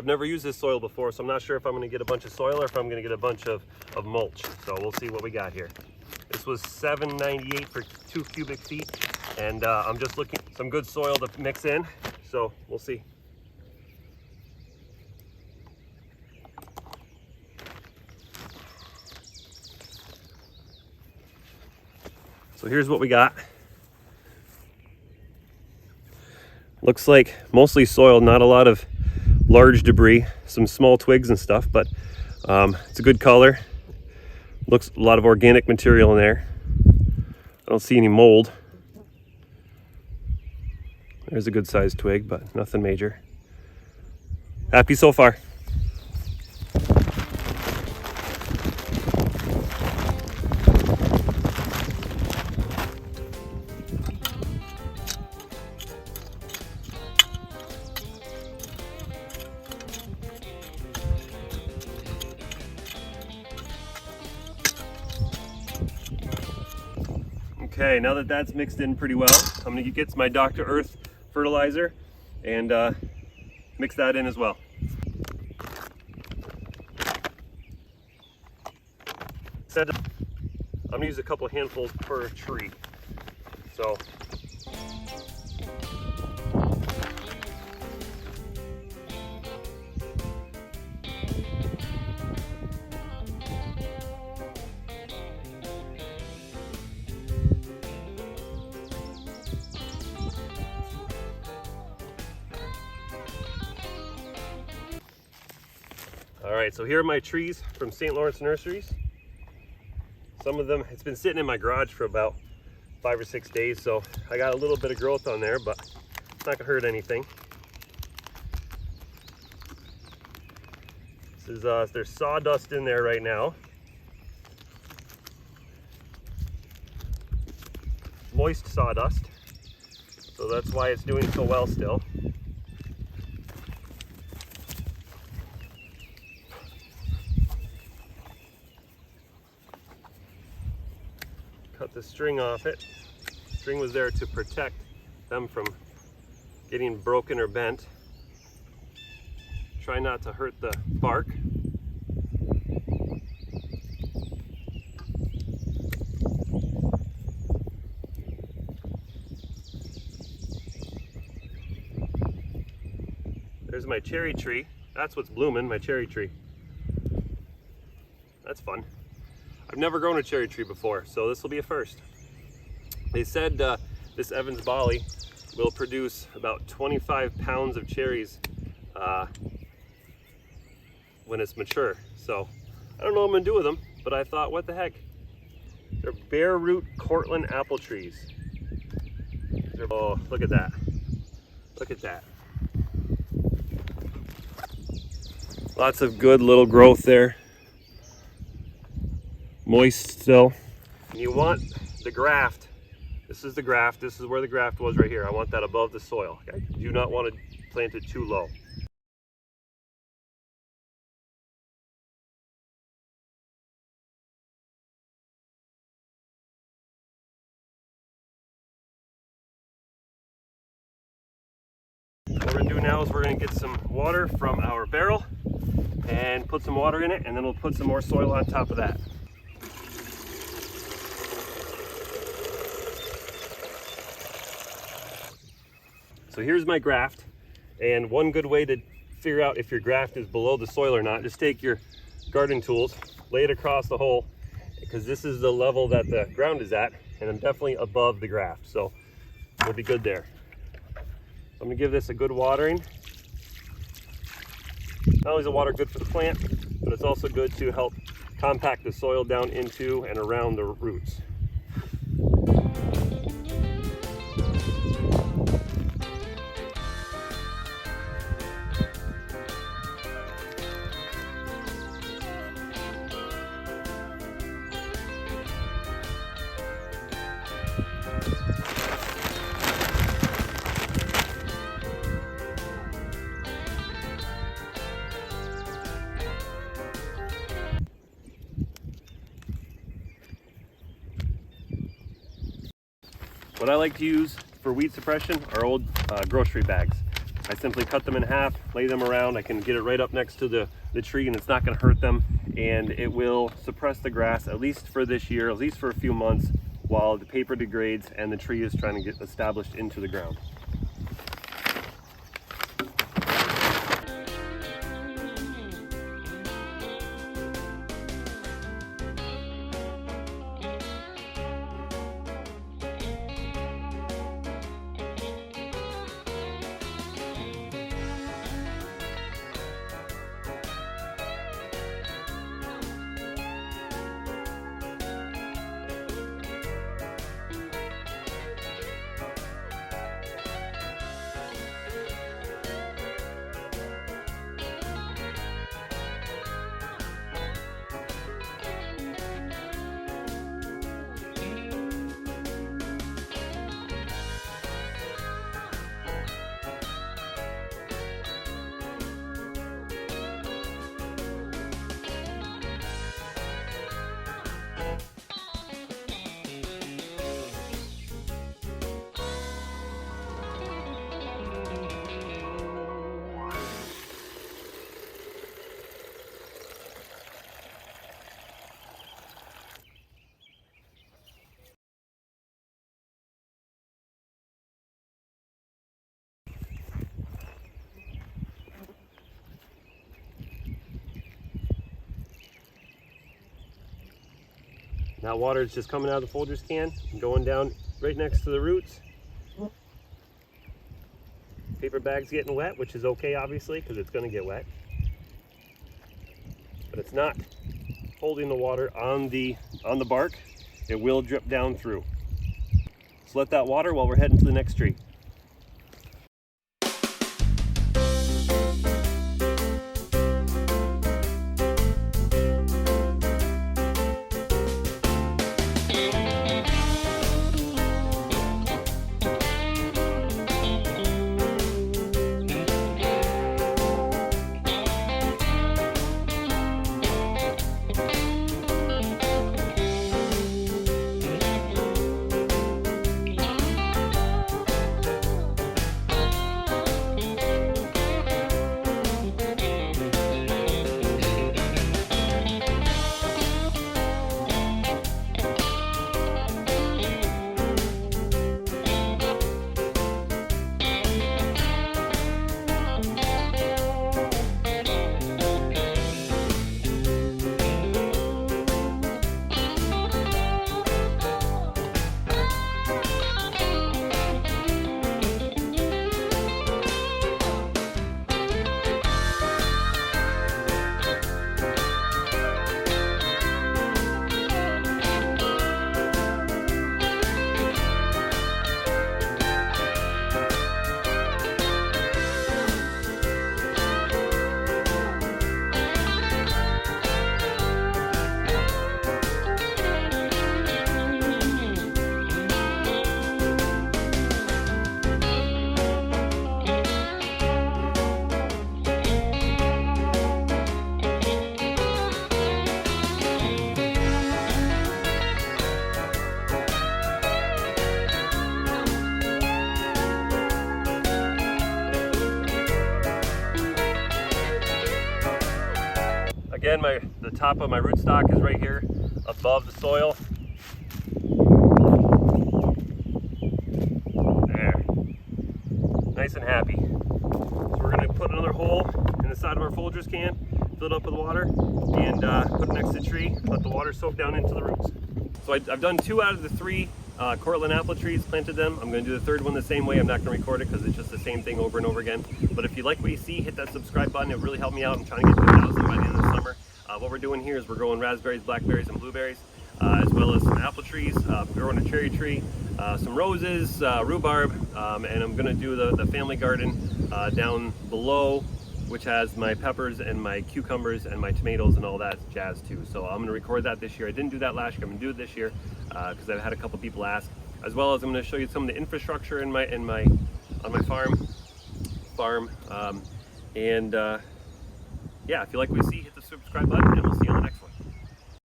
I've never used this soil before, so I'm not sure if I'm going to get a bunch of soil or if I'm going to get a bunch of mulch. So we'll see what we got here. This was $7.98 for 2 cubic feet, and I'm just looking for some good soil to mix in, so we'll see. So here's what we got. Looks like mostly soil, not a lot of large debris, some small twigs and stuff, but it's a good color. Looks a lot of organic material in there. I don't see any mold. There's a good sized twig, but nothing major. Happy so far. Okay, now that that's mixed in pretty well, I'm gonna get my Dr. Earth fertilizer and mix that in as well. I'm gonna use a couple of handfuls per tree. So all right, so here are my trees from St. Lawrence Nurseries. Some of them, it's been sitting in my garage for about 5 or 6 days, so I got a little bit of growth on there, but it's not gonna hurt anything. This is, there's sawdust in there right now. Moist sawdust, so that's why it's doing so well still. Cut the string off it. The string was there to protect them from getting broken or bent. Try not to hurt the bark. There's my cherry tree. That's what's blooming, my cherry tree. That's fun. I've never grown a cherry tree before, so this will be a first. They said this Evans Bolly will produce about 25 pounds of cherries when it's mature. So I don't know what I'm gonna do with them, but I thought, what the heck? They're bare root Cortland apple trees. Oh, look at that. Look at that. Lots of good little growth there. Moist still. And you want the graft. This is the graft. This is where the graft was right here. I want that above the soil. Okay? You do not want to plant it too low. What we're going to do now is we're going to get some water from our barrel and put some water in it, and then we'll put some more soil on top of that. So here's my graft, and one good way to figure out if your graft is below the soil or not, just take your garden tools, lay it across the hole, because this is the level that the ground is at, and I'm definitely above the graft, so we'll be good there. So I'm gonna give this a good watering. Not only is the water good for the plant, but it's also good to help compact the soil down into and around the roots. What I like to use for weed suppression are old grocery bags. I simply cut them in half, lay them around. I can get it right up next to the tree and it's not going to hurt them, and it will suppress the grass at least for this year, at least for a few months, while the paper degrades and the tree is trying to get established into the ground. Now water is just coming out of the Folgers can and going down right next to the roots. Paper bag's getting wet, which is okay obviously because it's going to get wet. But it's not holding the water on the bark. It will drip down through. So let that water while we're heading to the next tree. Again, the top of my rootstock is right here above the soil. There. Nice and happy. So we're going to put another hole in the side of our Folgers can, fill it up with water, and put it next to the tree, let the water soak down into the roots. So I've done 2 out of the 3 Cortland apple trees, planted them. I'm going to do the 3rd one the same way. I'm not going to record it because it's just the same thing over and over again. But if you like what you see, hit that subscribe button. It really helped me out. I'm trying to get to 1,000 by the end of the summer. What we're doing here is we're growing raspberries, blackberries, and blueberries, as well as some apple trees, growing a cherry tree, some roses, rhubarb, and I'm going to do the family garden down below, which has my peppers and my cucumbers and my tomatoes and all that jazz too. So I'm going to record that this year. I didn't do that last year. I'm going to do it this year because I've had a couple people ask. As well as I'm going to show you some of the infrastructure on my farm. Yeah, if you like what you see, hit the subscribe button, and we'll see you on the next one.